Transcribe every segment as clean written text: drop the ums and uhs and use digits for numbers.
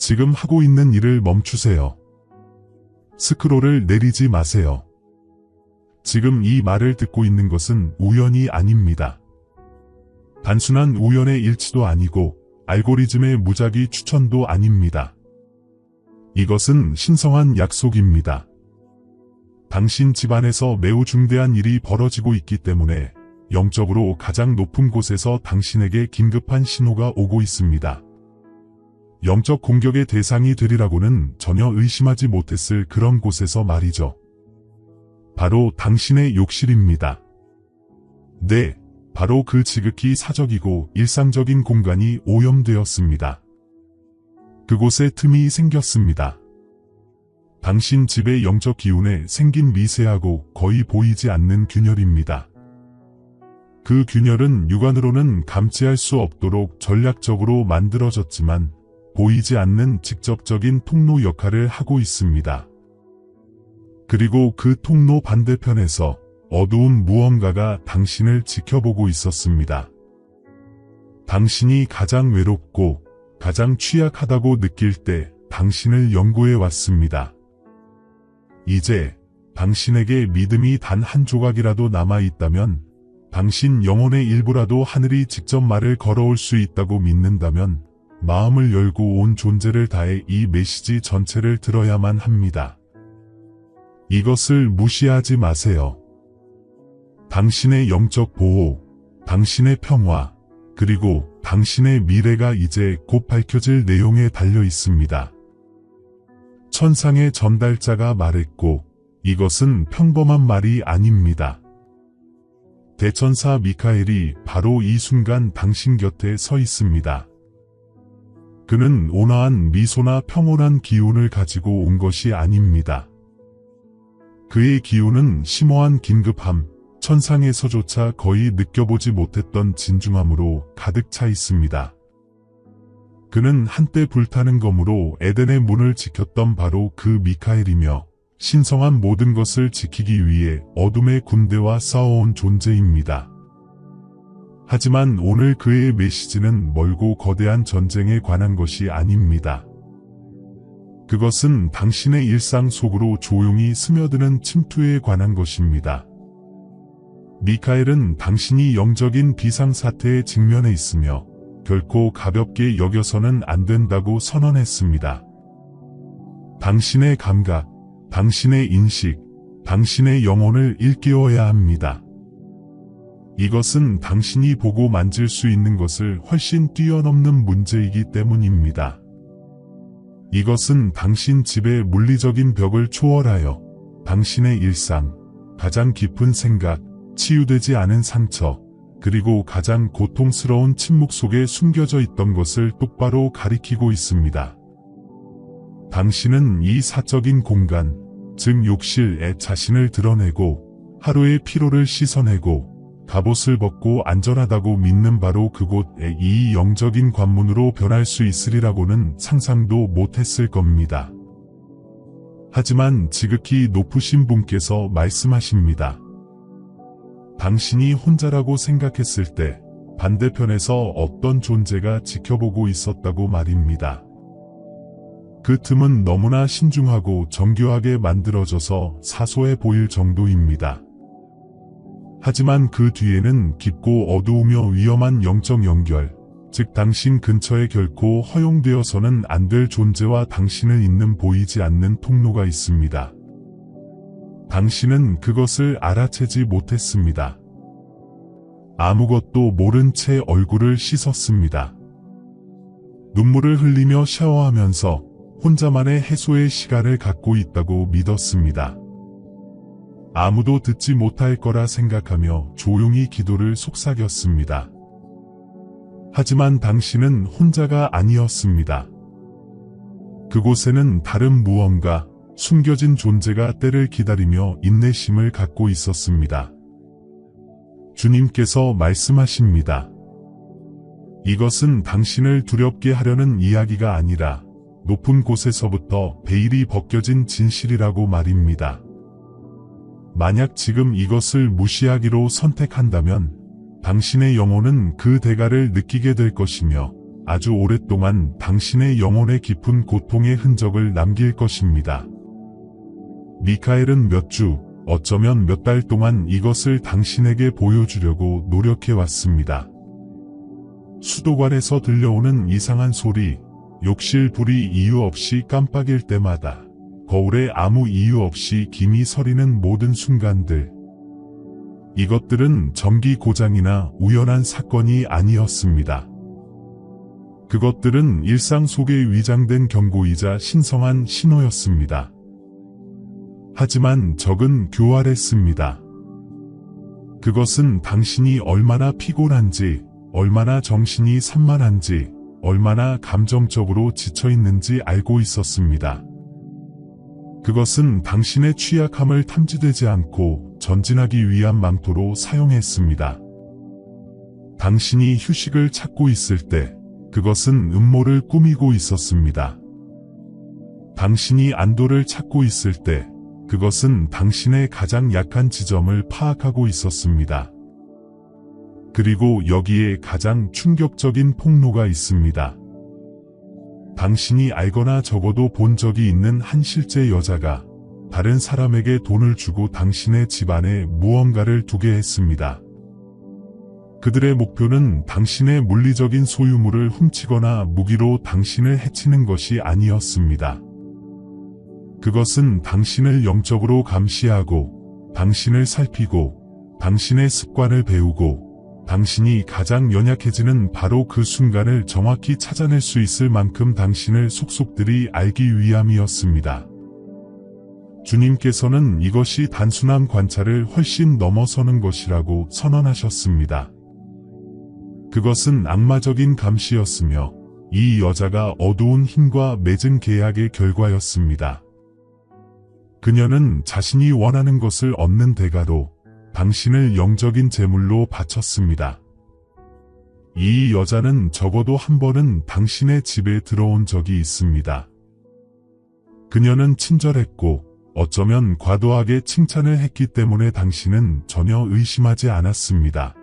지금 하고 있는 일을 멈추세요. 스크롤을 내리지 마세요. 지금 이 말을 듣고 있는 것은 우연이 아닙니다. 단순한 우연의 일치도 아니고 알고리즘의 무작위 추천도 아닙니다. 이것은 신성한 약속입니다. 당신 집안에서 매우 중대한 일이 벌어지고 있기 때문에 영적으로 가장 높은 곳에서 당신에게 긴급한 신호가 오고 있습니다. 영적 공격의 대상이 되리라고는 전혀 의심하지 못했을 그런 곳에서 말이죠. 바로 당신의 욕실입니다. 네, 바로 그 지극히 사적이고 일상적인 공간이 오염되었습니다. 그곳에 틈이 생겼습니다. 당신 집의 영적 기운에 생긴 미세하고 거의 보이지 않는 균열입니다. 그 균열은 육안으로는 감지할 수 없도록 전략적으로 만들어졌지만 보이지 않는 직접적인 통로 역할을 하고 있습니다. 그리고 그 통로 반대편에서 어두운 무언가가 당신을 지켜보고 있었습니다. 당신이 가장 외롭고 가장 취약하다고 느낄 때 당신을 연구해 왔습니다. 이제 당신에게 믿음이 단 한 조각이라도 남아있다면, 당신 영혼의 일부라도 하늘이 직접 말을 걸어올 수 있다고 믿는다면 마음을 열고 온 존재를 다해 이 메시지 전체를 들어야만 합니다. 이것을 무시하지 마세요. 당신의 영적 보호, 당신의 평화, 그리고 당신의 미래가 이제 곧 밝혀질 내용에 달려 있습니다. 천상의 전달자가 말했고, 이것은 평범한 말이 아닙니다. 대천사 미카엘이 바로 이 순간 당신 곁에 서 있습니다. 그는 온화한 미소나 평온한 기운을 가지고 온 것이 아닙니다. 그의 기운은 심오한 긴급함, 천상에서조차 거의 느껴보지 못했던 진중함으로 가득 차 있습니다. 그는 한때 불타는 검으로 에덴의 문을 지켰던 바로 그 미카엘이며, 신성한 모든 것을 지키기 위해 어둠의 군대와 싸워온 존재입니다. 하지만 오늘 그의 메시지는 멀고 거대한 전쟁에 관한 것이 아닙니다. 그것은 당신의 일상 속으로 조용히 스며드는 침투에 관한 것입니다. 미카엘은 당신이 영적인 비상사태에 직면해 있으며 결코 가볍게 여겨서는 안 된다고 선언했습니다. 당신의 감각, 당신의 인식, 당신의 영혼을 일깨워야 합니다. 이것은 당신이 보고 만질 수 있는 것을 훨씬 뛰어넘는 문제이기 때문입니다. 이것은 당신 집의 물리적인 벽을 초월하여 당신의 일상, 가장 깊은 생각, 치유되지 않은 상처, 그리고 가장 고통스러운 침묵 속에 숨겨져 있던 것을 똑바로 가리키고 있습니다. 당신은 이 사적인 공간, 즉 욕실에 자신을 드러내고 하루의 피로를 씻어내고 갑옷을 벗고 안전하다고 믿는 바로 그곳에 이 영적인 관문으로 변할 수 있으리라고는 상상도 못했을 겁니다. 하지만 지극히 높으신 분께서 말씀하십니다. 당신이 혼자라고 생각했을 때 반대편에서 어떤 존재가 지켜보고 있었다고 말입니다. 그 틈은 너무나 신중하고 정교하게 만들어져서 사소해 보일 정도입니다. 하지만 그 뒤에는 깊고 어두우며 위험한 영적 연결, 즉 당신 근처에 결코 허용되어서는 안 될 존재와 당신을 잇는 보이지 않는 통로가 있습니다. 당신은 그것을 알아채지 못했습니다. 아무것도 모른 채 얼굴을 씻었습니다. 눈물을 흘리며 샤워하면서 혼자만의 해소의 시간을 갖고 있다고 믿었습니다. 아무도 듣지 못할 거라 생각하며 조용히 기도를 속삭였습니다. 하지만 당신은 혼자가 아니었습니다. 그곳에는 다른 무언가, 숨겨진 존재가 때를 기다리며 인내심을 갖고 있었습니다. 주님께서 말씀하십니다. 이것은 당신을 두렵게 하려는 이야기가 아니라 높은 곳에서부터 베일이 벗겨진 진실이라고 말입니다. 만약 지금 이것을 무시하기로 선택한다면 당신의 영혼은 그 대가를 느끼게 될 것이며 아주 오랫동안 당신의 영혼에 깊은 고통의 흔적을 남길 것입니다. 미카엘은 몇 주, 어쩌면 몇 달 동안 이것을 당신에게 보여주려고 노력해왔습니다. 수도관에서 들려오는 이상한 소리, 욕실 불이 이유 없이 깜빡일 때마다, 거울에 아무 이유 없이 김이 서리는 모든 순간들. 이것들은 전기 고장이나 우연한 사건이 아니었습니다. 그것들은 일상 속에 위장된 경고이자 신성한 신호였습니다. 하지만 적은 교활했습니다. 그것은 당신이 얼마나 피곤한지, 얼마나 정신이 산만한지, 얼마나 감정적으로 지쳐있는지 알고 있었습니다. 그것은 당신의 취약함을 탐지되지 않고 전진하기 위한 망토로 사용했습니다. 당신이 휴식을 찾고 있을 때, 그것은 음모를 꾸미고 있었습니다. 당신이 안도를 찾고 있을 때, 그것은 당신의 가장 약한 지점을 파악하고 있었습니다. 그리고 여기에 가장 충격적인 폭로가 있습니다. 당신이 알거나 적어도 본 적이 있는 한 실제 여자가 다른 사람에게 돈을 주고 당신의 집안에 무언가를 두게 했습니다. 그들의 목표는 당신의 물리적인 소유물을 훔치거나 무기로 당신을 해치는 것이 아니었습니다. 그것은 당신을 영적으로 감시하고, 당신을 살피고, 당신의 습관을 배우고, 당신이 가장 연약해지는 바로 그 순간을 정확히 찾아낼 수 있을 만큼 당신을 속속들이 알기 위함이었습니다. 주님께서는 이것이 단순한 관찰을 훨씬 넘어서는 것이라고 선언하셨습니다. 그것은 악마적인 감시였으며, 이 여자가 어두운 힘과 맺은 계약의 결과였습니다. 그녀는 자신이 원하는 것을 얻는 대가로 당신을 영적인 제물로 바쳤습니다. 이 여자는 적어도 한 번은 당신의 집에 들어온 적이 있습니다. 그녀는 친절했고 어쩌면 과도하게 칭찬을 했기 때문에 당신은 전혀 의심하지 않았습니다.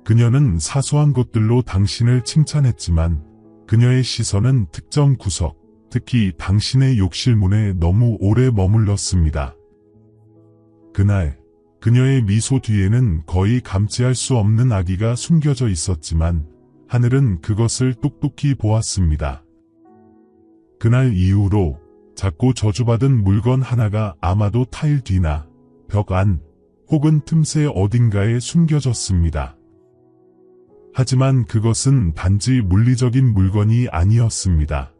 그녀는 사소한 것들로 당신을 칭찬했지만 그녀의 시선은 특정 구석, 특히 당신의 욕실 문에 너무 오래 머물렀습니다. 그날, 그녀의 미소 뒤에는 거의 감지할 수 없는 악의가 숨겨져 있었지만 하늘은 그것을 똑똑히 보았습니다. 그날 이후로 작고 저주받은 물건 하나가 아마도 타일 뒤나 벽 안 혹은 틈새 어딘가에 숨겨졌습니다. 하지만 그것은 단지 물리적인 물건이 아니었습니다.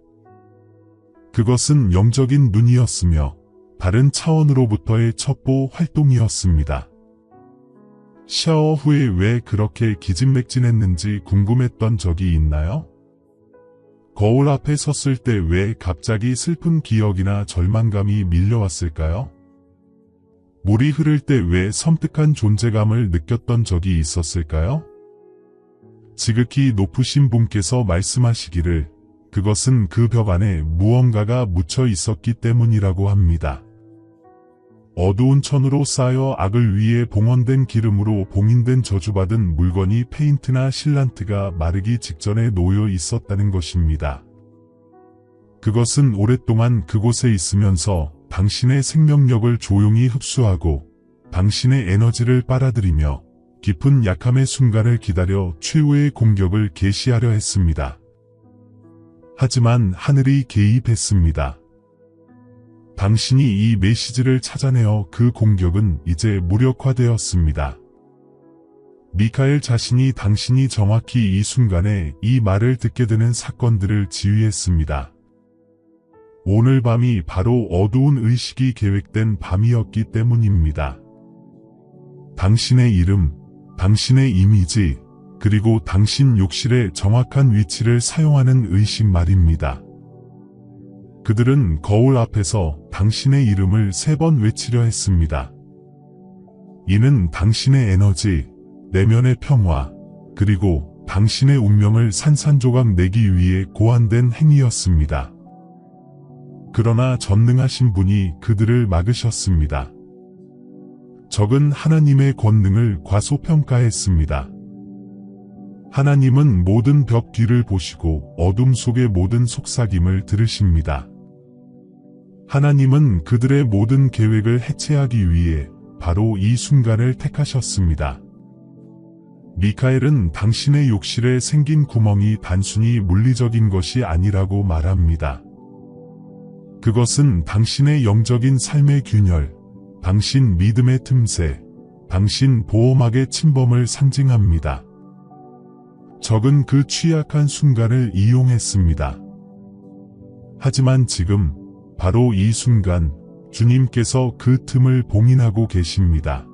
그것은 영적인 눈이었으며 다른 차원으로부터의 첩보 활동이었습니다. 샤워 후에 왜 그렇게 기진맥진했는지 궁금했던 적이 있나요? 거울 앞에 섰을 때 왜 갑자기 슬픈 기억이나 절망감이 밀려왔을까요? 물이 흐를 때 왜 섬뜩한 존재감을 느꼈던 적이 있었을까요? 지극히 높으신 분께서 말씀하시기를 그것은 그 벽 안에 무언가가 묻혀 있었기 때문이라고 합니다. 어두운 천으로 쌓여 악을 위해 봉헌된 기름으로 봉인된 저주받은 물건이 페인트나 실란트가 마르기 직전에 놓여 있었다는 것입니다. 그것은 오랫동안 그곳에 있으면서 당신의 생명력을 조용히 흡수하고 당신의 에너지를 빨아들이며 깊은 약함의 순간을 기다려 최후의 공격을 개시하려 했습니다. 하지만 하늘이 개입했습니다. 당신이 이 메시지를 찾아내어 그 공격은 이제 무력화되었습니다. 미카엘 자신이 당신이 정확히 이 순간에 이 말을 듣게 되는 사건들을 지휘했습니다. 오늘 밤이 바로 어두운 의식이 계획된 밤이었기 때문입니다. 당신의 이름, 당신의 이미지, 그리고 당신 욕실의 정확한 위치를 사용하는 의식 말입니다. 그들은 거울 앞에서 당신의 이름을 3번 외치려 했습니다. 이는 당신의 에너지, 내면의 평화, 그리고 당신의 운명을 산산조각 내기 위해 고안된 행위였습니다. 그러나 전능하신 분이 그들을 막으셨습니다. 적은 하나님의 권능을 과소평가했습니다. 하나님은 모든 벽 뒤를 보시고 어둠 속의 모든 속삭임을 들으십니다. 하나님은 그들의 모든 계획을 해체하기 위해 바로 이 순간을 택하셨습니다. 미카엘은 당신의 욕실에 생긴 구멍이 단순히 물리적인 것이 아니라고 말합니다. 그것은 당신의 영적인 삶의 균열, 당신 믿음의 틈새, 당신 보호막의 침범을 상징합니다. 적은 그 취약한 순간을 이용했습니다. 하지만 지금, 바로 이 순간, 주님께서 그 틈을 봉인하고 계십니다.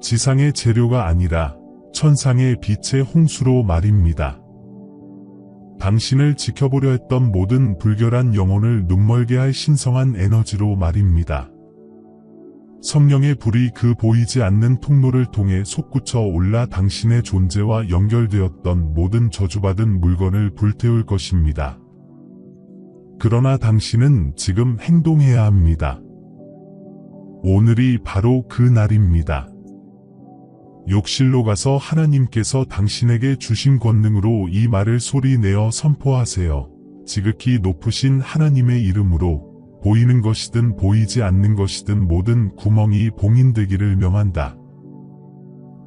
지상의 재료가 아니라 천상의 빛의 홍수로 말입니다. 당신을 지켜보려 했던 모든 불결한 영혼을 눈멀게 할 신성한 에너지로 말입니다. 성령의 불이 그 보이지 않는 통로를 통해 솟구쳐 올라 당신의 존재와 연결되었던 모든 저주받은 물건을 불태울 것입니다. 그러나 당신은 지금 행동해야 합니다. 오늘이 바로 그 날입니다. 욕실로 가서 하나님께서 당신에게 주신 권능으로 이 말을 소리내어 선포하세요. 지극히 높으신 하나님의 이름으로 보이는 것이든 보이지 않는 것이든 모든 구멍이 봉인되기를 명한다.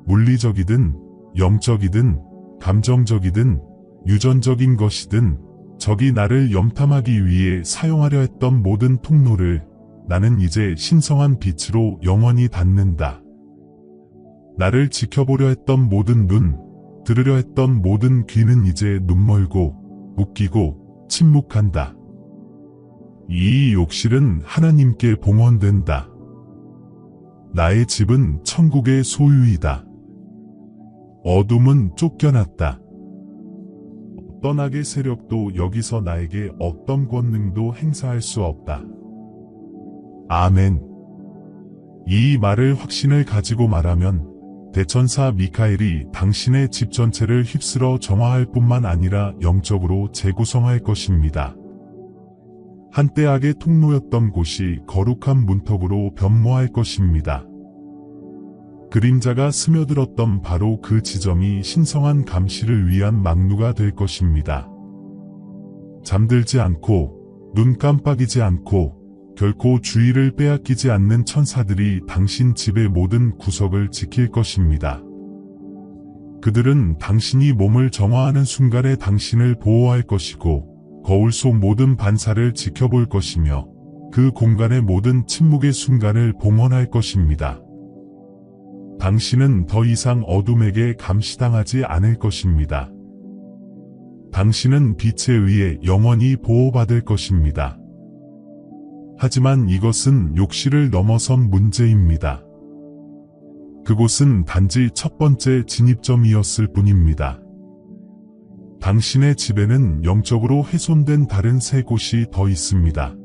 물리적이든 영적이든 감정적이든 유전적인 것이든 적이 나를 염탐하기 위해 사용하려 했던 모든 통로를 나는 이제 신성한 빛으로 영원히 닫는다. 나를 지켜보려 했던 모든 눈, 들으려 했던 모든 귀는 이제 눈멀고 묶이고 침묵한다. 이 욕실은 하나님께 봉헌된다. 나의 집은 천국의 소유이다. 어둠은 쫓겨났다. 어떤 악의 세력도 여기서 나에게 어떤 권능도 행사할 수 없다. 아멘. 이 말을 확신을 가지고 말하면 대천사 미카엘이 당신의 집 전체를 휩쓸어 정화할 뿐만 아니라 영적으로 재구성할 것입니다. 한때 악의 통로였던 곳이 거룩한 문턱으로 변모할 것입니다. 그림자가 스며들었던 바로 그 지점이 신성한 감시를 위한 망루가 될 것입니다. 잠들지 않고 눈 깜빡이지 않고 결코 주의를 빼앗기지 않는 천사들이 당신 집의 모든 구석을 지킬 것입니다. 그들은 당신이 몸을 정화하는 순간에 당신을 보호할 것이고 거울 속 모든 반사를 지켜볼 것이며 그 공간의 모든 침묵의 순간을 봉헌할 것입니다. 당신은 더 이상 어둠에게 감시당하지 않을 것입니다. 당신은 빛에 의해 영원히 보호받을 것입니다. 하지만 이것은 욕실을 넘어선 문제입니다. 그곳은 단지 첫 번째 진입점이었을 뿐입니다. 당신의 집에는 영적으로 훼손된 다른 세 곳이 더 있습니다.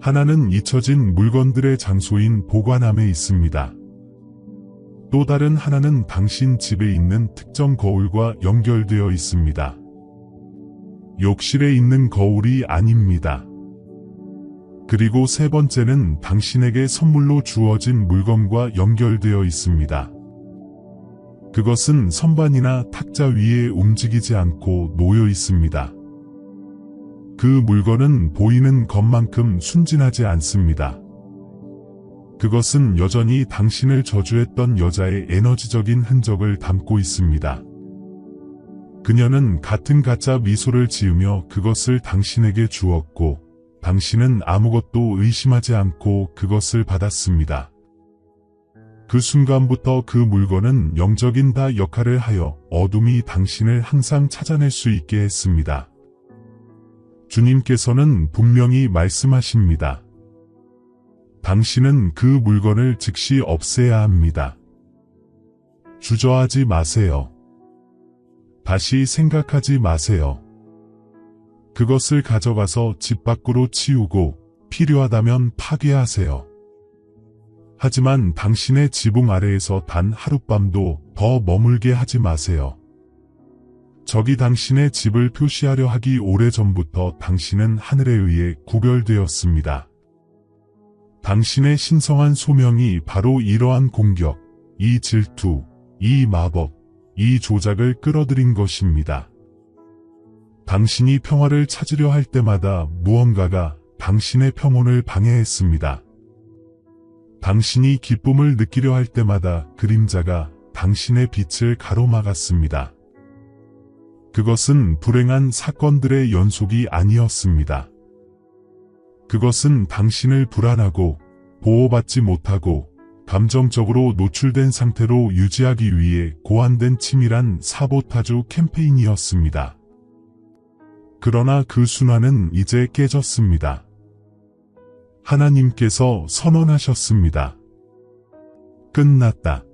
하나는 잊혀진 물건들의 장소인 보관함에 있습니다. 또 다른 하나는 당신 집에 있는 특정 거울과 연결되어 있습니다. 욕실에 있는 거울이 아닙니다. 그리고 세 번째는 당신에게 선물로 주어진 물건과 연결되어 있습니다. 그것은 선반이나 탁자 위에 움직이지 않고 놓여 있습니다. 그 물건은 보이는 것만큼 순진하지 않습니다. 그것은 여전히 당신을 저주했던 여자의 에너지적인 흔적을 담고 있습니다. 그녀는 같은 가짜 미소를 지으며 그것을 당신에게 주었고 당신은 아무것도 의심하지 않고 그것을 받았습니다. 그 순간부터 그 물건은 영적인 다 역할을 하여 어둠이 당신을 항상 찾아낼 수 있게 했습니다. 주님께서는 분명히 말씀하십니다. 당신은 그 물건을 즉시 없애야 합니다. 주저하지 마세요. 다시 생각하지 마세요. 그것을 가져가서 집 밖으로 치우고 필요하다면 파괴하세요. 하지만 당신의 지붕 아래에서 단 하룻밤도 더 머물게 하지 마세요. 적이 당신의 집을 표시하려 하기 오래전부터 당신은 하늘에 의해 구별되었습니다. 당신의 신성한 소명이 바로 이러한 공격, 이 질투, 이 마법, 이 조작을 끌어들인 것입니다. 당신이 평화를 찾으려 할 때마다 무언가가 당신의 평온을 방해했습니다. 당신이 기쁨을 느끼려 할 때마다 그림자가 당신의 빛을 가로막았습니다. 그것은 불행한 사건들의 연속이 아니었습니다. 그것은 당신을 불안하고 보호받지 못하고 감정적으로 노출된 상태로 유지하기 위해 고안된 치밀한 사보타주 캠페인이었습니다. 그러나 그 순환은 이제 깨졌습니다. 하나님께서 선언하셨습니다. 끝났다.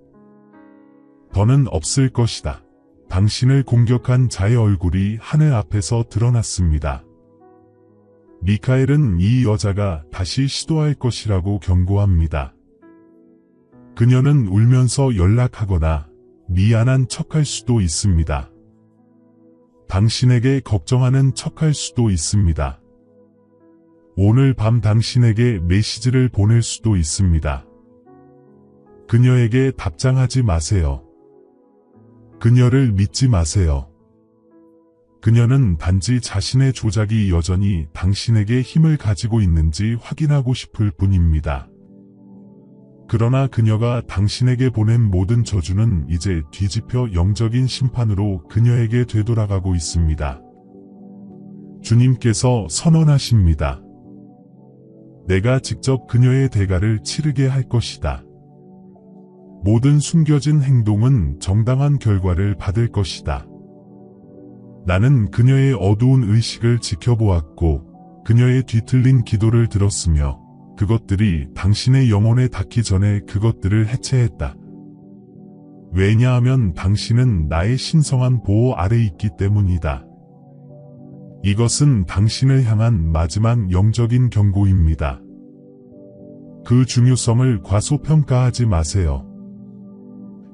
더는 없을 것이다. 당신을 공격한 자의 얼굴이 하늘 앞에서 드러났습니다. 미카엘은 이 여자가 다시 시도할 것이라고 경고합니다. 그녀는 울면서 연락하거나 미안한 척할 수도 있습니다. 당신에게 걱정하는 척할 수도 있습니다. 오늘 밤 당신에게 메시지를 보낼 수도 있습니다. 그녀에게 답장하지 마세요. 그녀를 믿지 마세요. 그녀는 단지 자신의 조작이 여전히 당신에게 힘을 가지고 있는지 확인하고 싶을 뿐입니다. 그러나 그녀가 당신에게 보낸 모든 저주는 이제 뒤집혀 영적인 심판으로 그녀에게 되돌아가고 있습니다. 주님께서 선언하십니다. 내가 직접 그녀의 대가를 치르게 할 것이다. 모든 숨겨진 행동은 정당한 결과를 받을 것이다. 나는 그녀의 어두운 의식을 지켜보았고 그녀의 뒤틀린 기도를 들었으며 그것들이 당신의 영혼에 닿기 전에 그것들을 해체했다. 왜냐하면 당신은 나의 신성한 보호 아래 있기 때문이다. 이것은 당신을 향한 마지막 영적인 경고입니다. 그 중요성을 과소평가하지 마세요.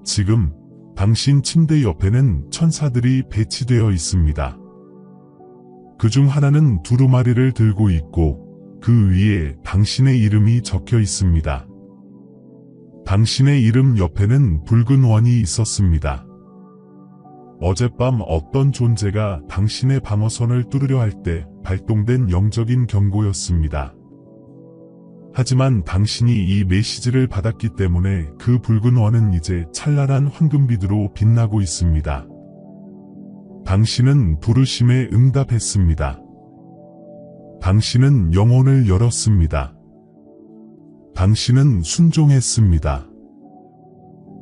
지금 당신 침대 옆에는 천사들이 배치되어 있습니다. 그중 하나는 두루마리를 들고 있고 그 위에 당신의 이름이 적혀 있습니다. 당신의 이름 옆에는 붉은 원이 있었습니다. 어젯밤 어떤 존재가 당신의 방어선을 뚫으려 할 때 발동된 영적인 경고였습니다. 하지만 당신이 이 메시지를 받았기 때문에 그 붉은 원은 이제 찬란한 황금빛으로 빛나고 있습니다. 당신은 부르심에 응답했습니다. 당신은 영혼을 열었습니다. 당신은 순종했습니다.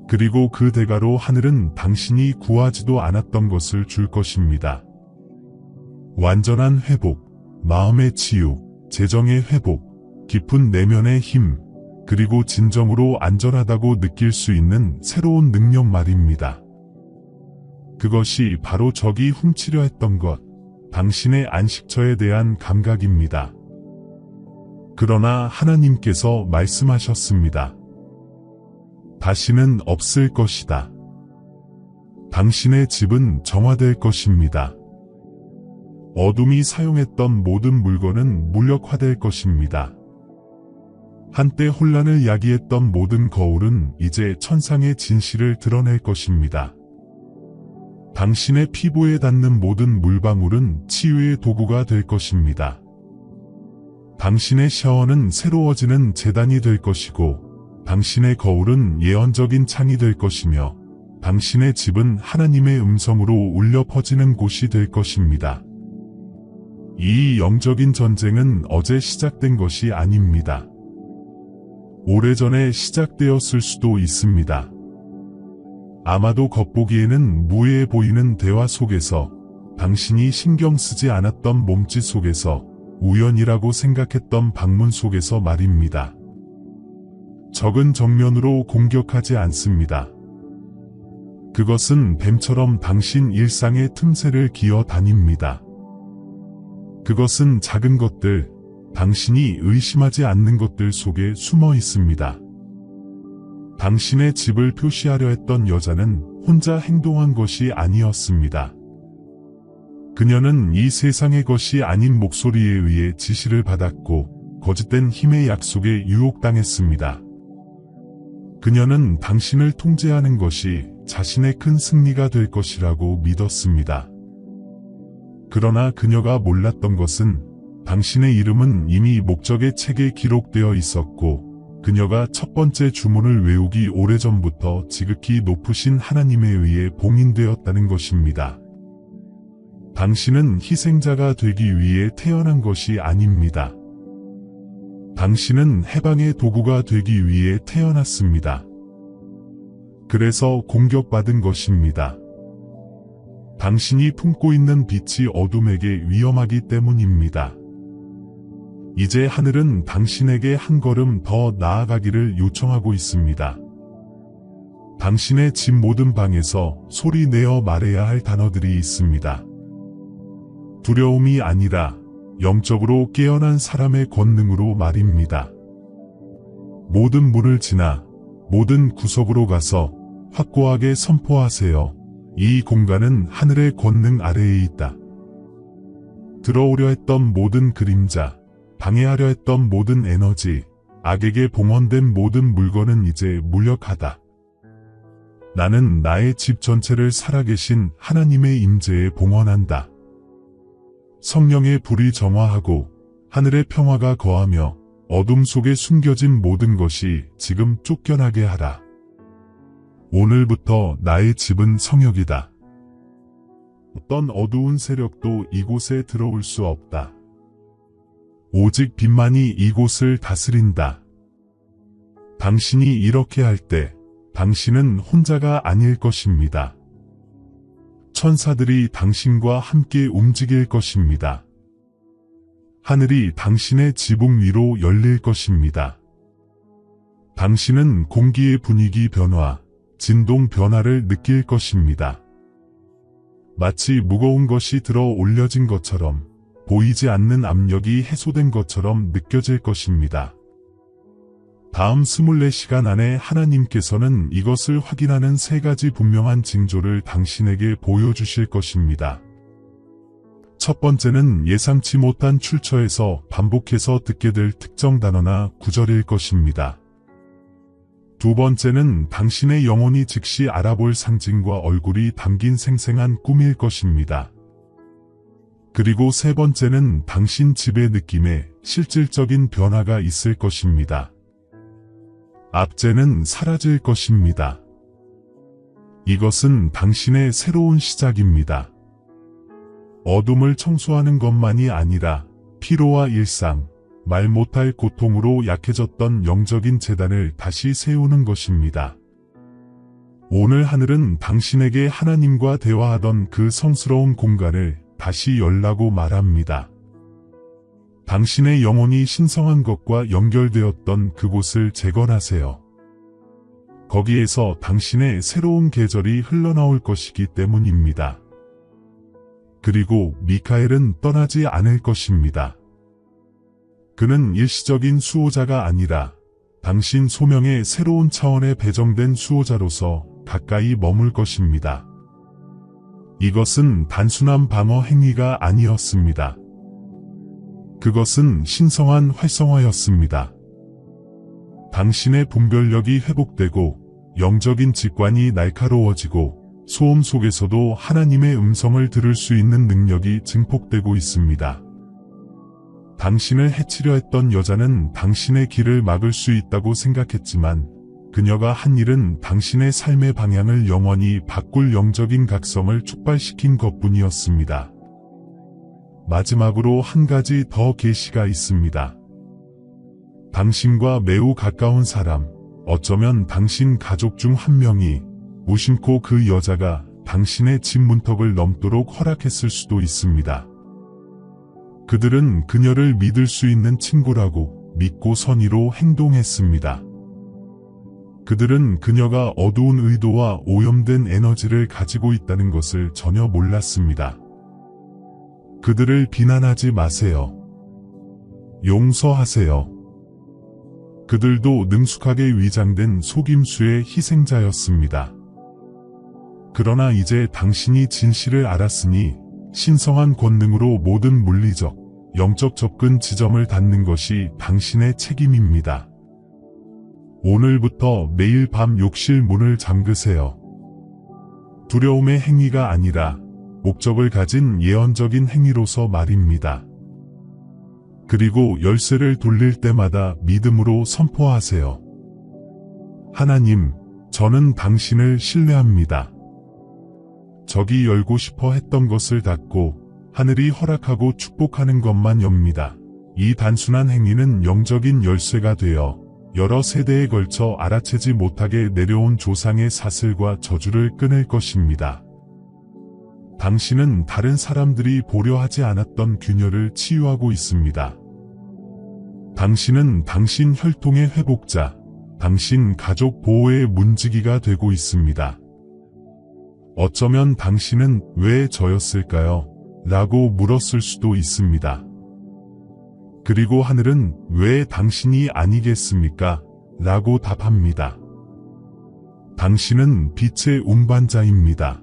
그리고 그 대가로 하늘은 당신이 구하지도 않았던 것을 줄 것입니다. 완전한 회복, 마음의 치유, 재정의 회복, 깊은 내면의 힘, 그리고 진정으로 안전하다고 느낄 수 있는 새로운 능력 말입니다. 그것이 바로 적이 훔치려 했던 것, 당신의 안식처에 대한 감각입니다. 그러나 하나님께서 말씀하셨습니다. 다시는 없을 것이다. 당신의 집은 정화될 것입니다. 어둠이 사용했던 모든 물건은 무력화될 것입니다. 한때 혼란을 야기했던 모든 거울은 이제 천상의 진실을 드러낼 것입니다. 당신의 피부에 닿는 모든 물방울은 치유의 도구가 될 것입니다. 당신의 샤워는 새로워지는 제단이 될 것이고 당신의 거울은 예언적인 창이 될 것이며 당신의 집은 하나님의 음성으로 울려 퍼지는 곳이 될 것입니다. 이 영적인 전쟁은 어제 시작된 것이 아닙니다. 오래전에 시작되었을 수도 있습니다. 아마도 겉보기에는 무해해 보이는 대화 속에서 당신이 신경 쓰지 않았던 몸짓 속에서 우연이라고 생각했던 방문 속에서 말입니다. 적은 정면으로 공격하지 않습니다. 그것은 뱀처럼 당신 일상의 틈새를 기어 다닙니다. 그것은 작은 것들, 당신이 의심하지 않는 것들 속에 숨어 있습니다. 당신의 집을 표시하려 했던 여자는 혼자 행동한 것이 아니었습니다. 그녀는 이 세상의 것이 아닌 목소리에 의해 지시를 받았고 거짓된 힘의 약속에 유혹당했습니다. 그녀는 당신을 통제하는 것이 자신의 큰 승리가 될 것이라고 믿었습니다. 그러나 그녀가 몰랐던 것은 당신의 이름은 이미 목적의 책에 기록되어 있었고 그녀가 첫 번째 주문을 외우기 오래전부터 지극히 높으신 하나님에 의해 봉인되었다는 것입니다. 당신은 희생자가 되기 위해 태어난 것이 아닙니다. 당신은 해방의 도구가 되기 위해 태어났습니다. 그래서 공격받은 것입니다. 당신이 품고 있는 빛이 어둠에게 위험하기 때문입니다. 이제 하늘은 당신에게 한 걸음 더 나아가기를 요청하고 있습니다. 당신의 집 모든 방에서 소리 내어 말해야 할 단어들이 있습니다. 두려움이 아니라 영적으로 깨어난 사람의 권능으로 말입니다. 모든 문을 지나 모든 구석으로 가서 확고하게 선포하세요. 이 공간은 하늘의 권능 아래에 있다. 들어오려 했던 모든 그림자, 방해하려 했던 모든 에너지, 악에게 봉헌된 모든 물건은 이제 무력하다. 나는 나의 집 전체를 살아계신 하나님의 임재에 봉헌한다. 성령의 불이 정화하고 하늘의 평화가 거하며 어둠 속에 숨겨진 모든 것이 지금 쫓겨나게 하라. 오늘부터 나의 집은 성역이다. 어떤 어두운 세력도 이곳에 들어올 수 없다. 오직 빛만이 이곳을 다스린다. 당신이 이렇게 할 때 당신은 혼자가 아닐 것입니다. 천사들이 당신과 함께 움직일 것입니다. 하늘이 당신의 지붕 위로 열릴 것입니다. 당신은 공기의 분위기 변화, 진동 변화를 느낄 것입니다. 마치 무거운 것이 들어 올려진 것처럼 보이지 않는 압력이 해소된 것처럼 느껴질 것입니다. 다음 24시간 안에 하나님께서는 이것을 확인하는 3가지 분명한 징조를 당신에게 보여주실 것입니다. 첫 번째는 예상치 못한 출처에서 반복해서 듣게 될 특정 단어나 구절일 것입니다. 두 번째는 당신의 영혼이 즉시 알아볼 상징과 얼굴이 담긴 생생한 꿈일 것입니다. 그리고 세 번째는 당신 집의 느낌에 실질적인 변화가 있을 것입니다. 압제는 사라질 것입니다. 이것은 당신의 새로운 시작입니다. 어둠을 청소하는 것만이 아니라 피로와 일상, 말 못할 고통으로 약해졌던 영적인 재단을 다시 세우는 것입니다. 오늘 하늘은 당신에게 하나님과 대화하던 그 성스러운 공간을 다시 열라고 말합니다. 당신의 영혼이 신성한 것과 연결되었던 그곳을 재건하세요. 거기에서 당신의 새로운 계절이 흘러나올 것이기 때문입니다. 그리고 미카엘은 떠나지 않을 것입니다. 그는 일시적인 수호자가 아니라 당신 소명의 새로운 차원에 배정된 수호자로서 가까이 머물 것입니다. 이것은 단순한 방어 행위가 아니었습니다. 그것은 신성한 활성화였습니다. 당신의 분별력이 회복되고 영적인 직관이 날카로워지고 소음 속에서도 하나님의 음성을 들을 수 있는 능력이 증폭되고 있습니다. 당신을 해치려 했던 여자는 당신의 길을 막을 수 있다고 생각했지만 그녀가 한 일은 당신의 삶의 방향을 영원히 바꿀 영적인 각성을 촉발시킨 것뿐이었습니다. 마지막으로 한 가지 더 계시가 있습니다. 당신과 매우 가까운 사람, 어쩌면 당신 가족 중 한 명이 무심코 그 여자가 당신의 집 문턱을 넘도록 허락했을 수도 있습니다. 그들은 그녀를 믿을 수 있는 친구라고 믿고 선의로 행동했습니다. 그들은 그녀가 어두운 의도와 오염된 에너지를 가지고 있다는 것을 전혀 몰랐습니다. 그들을 비난하지 마세요. 용서하세요. 그들도 능숙하게 위장된 속임수의 희생자였습니다. 그러나 이제 당신이 진실을 알았으니 신성한 권능으로 모든 물리적, 영적 접근 지점을 닫는 것이 당신의 책임입니다. 오늘부터 매일 밤 욕실 문을 잠그세요. 두려움의 행위가 아니라 목적을 가진 예언적인 행위로서 말입니다. 그리고 열쇠를 돌릴 때마다 믿음으로 선포하세요. 하나님, 저는 당신을 신뢰합니다. 적이 열고 싶어 했던 것을 닫고 하늘이 허락하고 축복하는 것만 엽니다. 이 단순한 행위는 영적인 열쇠가 되어 여러 세대에 걸쳐 알아채지 못하게 내려온 조상의 사슬과 저주를 끊을 것입니다. 당신은 다른 사람들이 보려 하지 않았던 균열을 치유하고 있습니다. 당신은 당신 혈통의 회복자, 당신 가족 보호의 문지기가 되고 있습니다. 어쩌면 당신은 왜 저였을까요? 라고 물었을 수도 있습니다. 그리고 하늘은 왜 당신이 아니겠습니까? 라고 답합니다. 당신은 빛의 운반자입니다.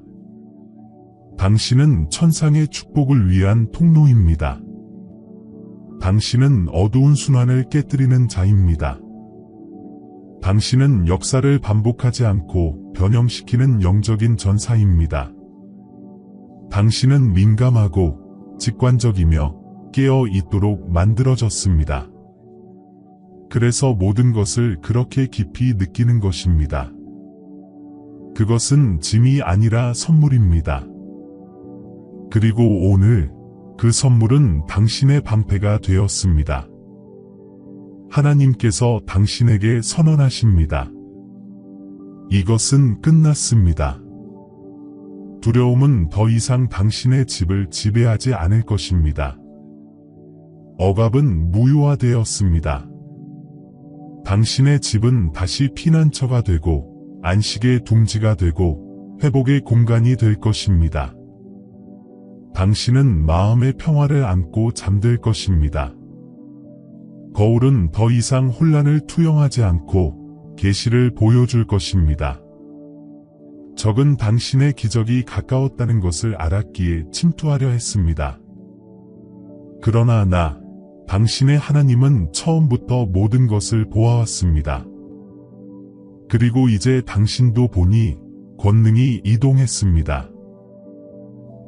당신은 천상의 축복을 위한 통로입니다. 당신은 어두운 순환을 깨뜨리는 자입니다. 당신은 역사를 반복하지 않고 변형시키는 영적인 전사입니다. 당신은 민감하고 직관적이며 깨어 있도록 만들어졌습니다. 그래서 모든 것을 그렇게 깊이 느끼는 것입니다. 그것은 짐이 아니라 선물입니다. 그리고 오늘 그 선물은 당신의 방패가 되었습니다. 하나님께서 당신에게 선언하십니다. 이것은 끝났습니다. 두려움은 더 이상 당신의 집을 지배하지 않을 것입니다. 억압은 무효화되었습니다. 당신의 집은 다시 피난처가 되고 안식의 둥지가 되고 회복의 공간이 될 것입니다. 당신은 마음의 평화를 안고 잠들 것입니다. 거울은 더 이상 혼란을 투영하지 않고 계시를 보여줄 것입니다. 적은 당신의 기적이 가까웠다는 것을 알았기에 침투하려 했습니다. 그러나 당신의 하나님은 처음부터 모든 것을 보아왔습니다. 그리고 이제 당신도 보니 권능이 이동했습니다.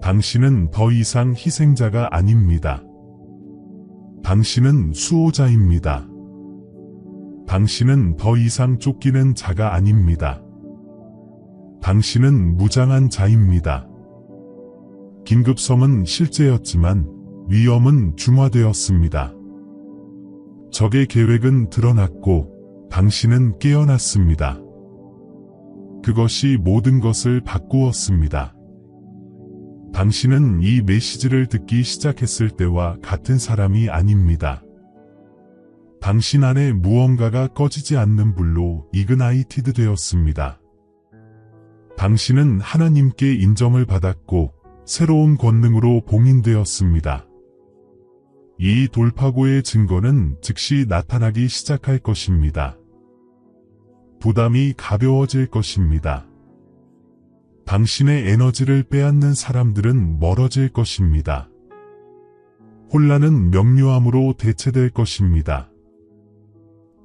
당신은 더 이상 희생자가 아닙니다. 당신은 수호자입니다. 당신은 더 이상 쫓기는 자가 아닙니다. 당신은 무장한 자입니다. 긴급성은 실제였지만 위험은 중화되었습니다. 적의 계획은 드러났고 당신은 깨어났습니다. 그것이 모든 것을 바꾸었습니다. 당신은 이 메시지를 듣기 시작했을 때와 같은 사람이 아닙니다. 당신 안에 무언가가 꺼지지 않는 불로 이그나이티드 되었습니다. 당신은 하나님께 인정을 받았고 새로운 권능으로 봉인되었습니다. 이 돌파구의 증거는 즉시 나타나기 시작할 것입니다. 부담이 가벼워질 것입니다. 당신의 에너지를 빼앗는 사람들은 멀어질 것입니다. 혼란은 명료함으로 대체될 것입니다.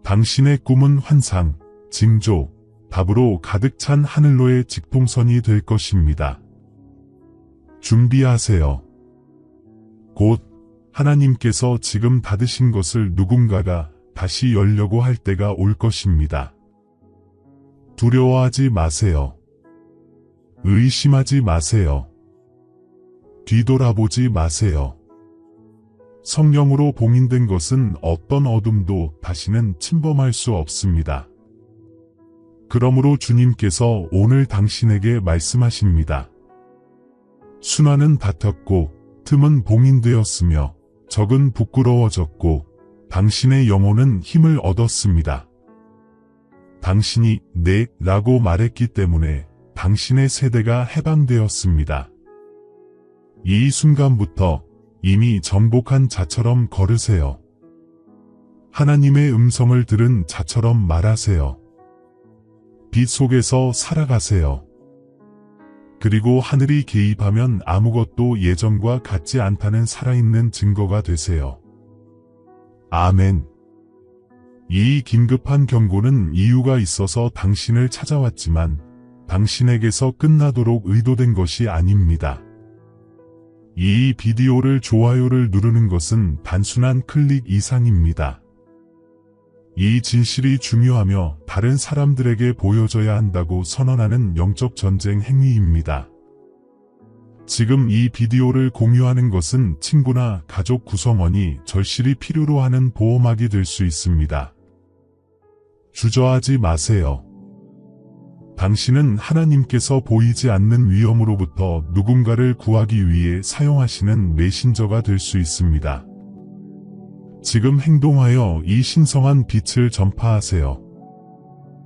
당신의 꿈은 환상, 징조, 답으로 가득 찬 하늘로의 직통선이 될 것입니다. 준비하세요. 곧 하나님께서 지금 닫으신 것을 누군가가 다시 열려고 할 때가 올 것입니다. 두려워하지 마세요. 의심하지 마세요. 뒤돌아보지 마세요. 성령으로 봉인된 것은 어떤 어둠도 다시는 침범할 수 없습니다. 그러므로 주님께서 오늘 당신에게 말씀하십니다. 순환은 닫혔고 틈은 봉인되었으며 적은 부끄러워졌고 당신의 영혼은 힘을 얻었습니다. 당신이 네 라고 말했기 때문에 당신의 세대가 해방되었습니다. 이 순간부터 이미 정복한 자처럼 걸으세요. 하나님의 음성을 들은 자처럼 말하세요. 빛 속에서 살아가세요. 그리고 하늘이 개입하면 아무것도 예전과 같지 않다는 살아있는 증거가 되세요. 아멘. 이 긴급한 경고는 이유가 있어서 당신을 찾아왔지만 당신에게서 끝나도록 의도된 것이 아닙니다. 이 비디오를 좋아요를 누르는 것은 단순한 클릭 이상입니다. 이 진실이 중요하며 다른 사람들에게 보여져야 한다고 선언하는 영적 전쟁 행위입니다. 지금 이 비디오를 공유하는 것은 친구나 가족 구성원이 절실히 필요로 하는 보호막이 될 수 있습니다. 주저하지 마세요. 당신은 하나님께서 보이지 않는 위험으로부터 누군가를 구하기 위해 사용하시는 메신저가 될 수 있습니다. 지금 행동하여 이 신성한 빛을 전파하세요.